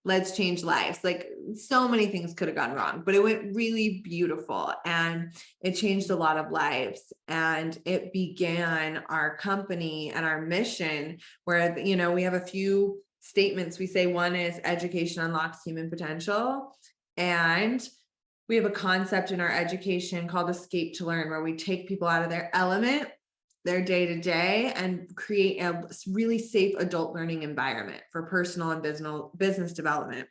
let's change lives. Like so many things could have gone wrong, but it went really beautiful and it changed a lot of lives. And it began our company and our mission where, we have a few statements. We say one is education unlocks human potential. And we have a concept in our education called Escape to Learn, where we take people out of their element, their day to day, and create a really safe adult learning environment for personal and business development.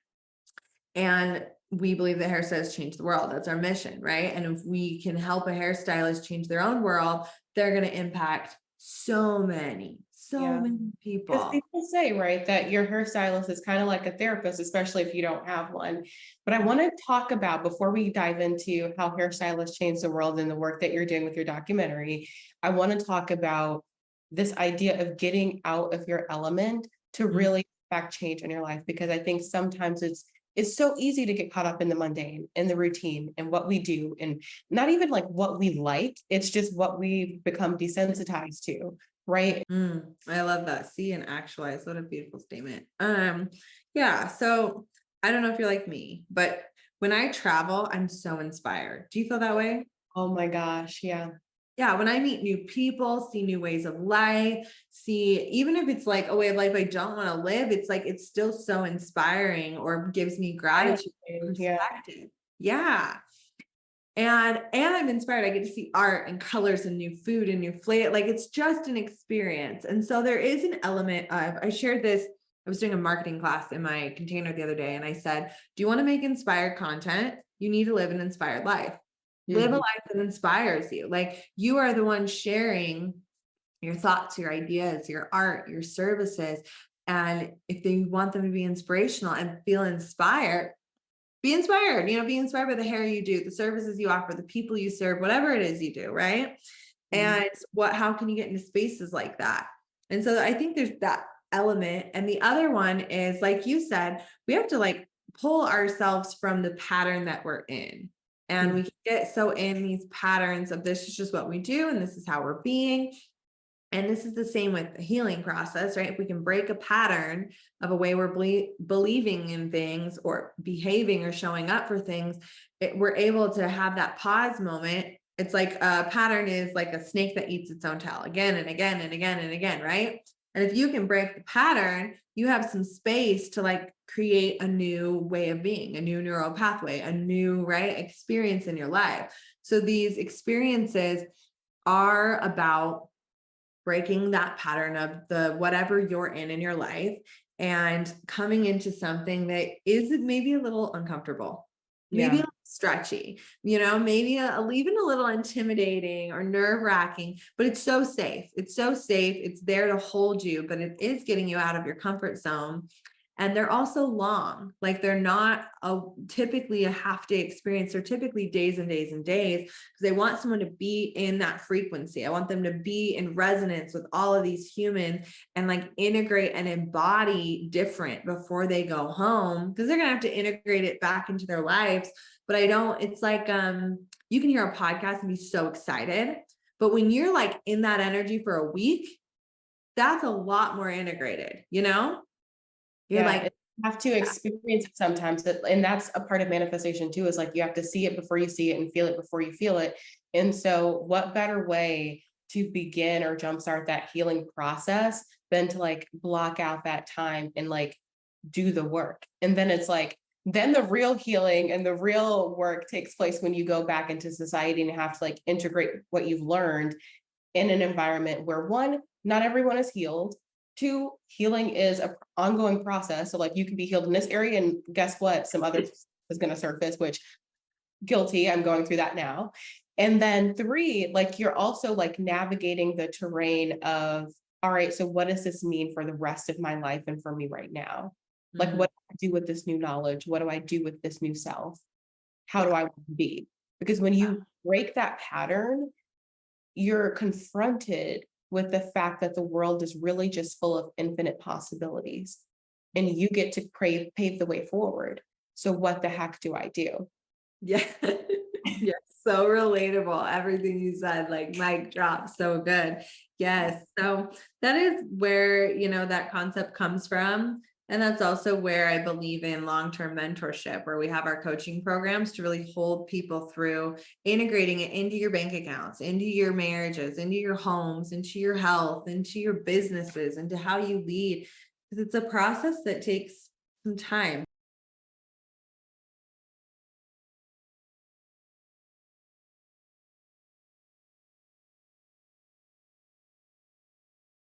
And we believe that hairstylists change the world. That's our mission, right? And if we can help a hairstylist change their own world, they're going to impact so many Because people. people say, right, that your hairstylist is kind of like a therapist, especially if you don't have one. But I want to talk about, before we dive into how hairstylists change the world and the work that you're doing with your documentary, I want to talk about this idea of getting out of your element to really affect change in your life. Because I think sometimes it's so easy to get caught up in the mundane and the routine and what we do, and not even like what we like, it's just what we've become desensitized to, right? I love that. See and actualize. What a beautiful statement. Yeah. So I don't know if you're like me, but when I travel, I'm so inspired. Do you feel that way? Oh my gosh, yeah. Yeah. When I meet new people, see new ways of life, see, even if it's like a way of life I don't want to live, it's like, it's still so inspiring or gives me I gratitude, understand, yeah. perspective. Yeah. And I'm inspired. I get to see art and colors and new food and new flavor. Like it's just an experience. And so there is an element of, I shared this, I was doing a marketing class in my container the other day, and I said, do you want to make inspired content? You need to live an inspired life. Live a Mhm. life that inspires you. Like you are the one sharing your thoughts, your ideas, your art, your services. And if they want them to be inspirational and feel inspired, be inspired, be inspired by the hair you do, the services you offer, the people you serve, whatever it is you do, right? Mhm. And how can you get into spaces like that? And so I think there's that element. And the other one is, like you said, we have to like pull ourselves from the pattern that we're in. And Mhm. we can get so in these patterns of this is just what we do, and this is how we're being. And this is the same with the healing process, right? If we can break a pattern of a way we're believing in things or behaving or showing up for things, we're able to have that pause moment. It's like a pattern is like a snake that eats its own tail again and again and again and again, right? And if you can break the pattern, you have some space to like create a new way of being, a new neural pathway, a new, right, experience in your life. So these experiences are about breaking that pattern of the whatever you're in your life and coming into something that is maybe a little uncomfortable, maybe a Yeah. little stretchy, maybe even a little intimidating or nerve wracking, but it's so safe. It's so safe. It's there to hold you, but it is getting you out of your comfort zone. And they're also long, like they're not typically a half day experience. They're typically days and days and days, because they want someone to be in that frequency. I want them to be in resonance with all of these humans and like integrate and embody different before they go home, because they're going to have to integrate it back into their lives. But it's like, you can hear a podcast and be so excited, but when you're like in that energy for a week, that's a lot more integrated, you're Yeah, like, and you have to experience it sometimes, and that's a part of manifestation too, is like you have to see it before you see it and feel it before you feel it. And so what better way to begin or jumpstart that healing process than to like block out that time and like do the work. And then it's like, then the real healing and the real work takes place when you go back into society and have to like integrate what you've learned in an environment where, one, not everyone is healed. Two, healing is an ongoing process. So like you can be healed in this area, and guess what? Some other is going to surface, which guilty, I'm going through that now. And then three, like you're also like navigating the terrain of, all right, so what does this mean for the rest of my life and for me right now? Like, Mhm. what do I do with this new knowledge? What do I do with this new self? How do Yeah. I want to be? Because when you break that pattern, you're confronted with the fact that the world is really just full of infinite possibilities, and you get to pave the way forward. So what the heck do I do? Yeah. Yeah. So relatable. Everything you said, like mic drop. So good. Yes. So that is where, that concept comes from. And that's also where I believe in long-term mentorship, where we have our coaching programs to really hold people through integrating it into your bank accounts, into your marriages, into your homes, into your health, into your businesses, into how you lead. Because it's a process that takes some time.